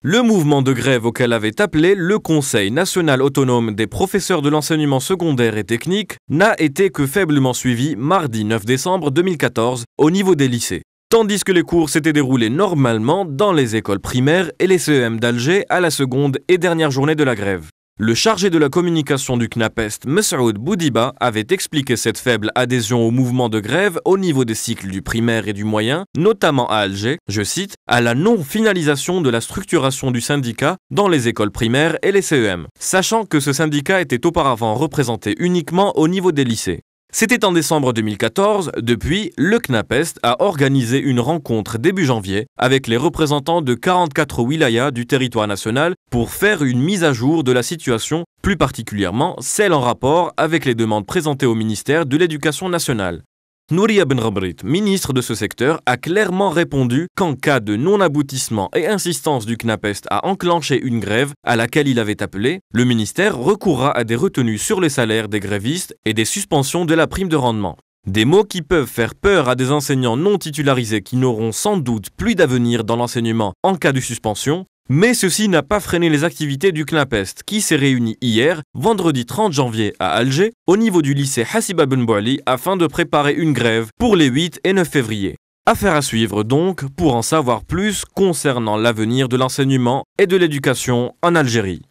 Le mouvement de grève auquel avait appelé le Conseil national autonome des professeurs de l'enseignement secondaire et technique n'a été que faiblement suivi mardi 9 décembre 2014 au niveau des lycées. Tandis que les cours s'étaient déroulés normalement dans les écoles primaires et les CEM d'Alger à la seconde et dernière journée de la grève. Le chargé de la communication du CNAPEST, Messoud Boudiba, avait expliqué cette faible adhésion au mouvement de grève au niveau des cycles du primaire et du moyen, notamment à Alger, je cite, à la non-finalisation de la structuration du syndicat dans les écoles primaires et les CEM, sachant que ce syndicat était auparavant représenté uniquement au niveau des lycées. C'était en décembre 2014. Depuis, le CNAPEST a organisé une rencontre début janvier avec les représentants de 44 wilayas du territoire national pour faire une mise à jour de la situation, plus particulièrement celle en rapport avec les demandes présentées au ministère de l'Éducation nationale. Nouria Ben Rabrit, ministre de ce secteur, a clairement répondu qu'en cas de non-aboutissement et insistance du CNAPEST à enclencher une grève à laquelle il avait appelé, le ministère recourra à des retenues sur les salaires des grévistes et des suspensions de la prime de rendement. Des mots qui peuvent faire peur à des enseignants non titularisés qui n'auront sans doute plus d'avenir dans l'enseignement en cas de suspension. Mais ceci n'a pas freiné les activités du CNAPEST qui s'est réuni hier, vendredi 30 janvier à Alger, au niveau du lycée Hassiba Ben Bouali afin de préparer une grève pour les 8 et 9 février. Affaire à suivre donc pour en savoir plus concernant l'avenir de l'enseignement et de l'éducation en Algérie.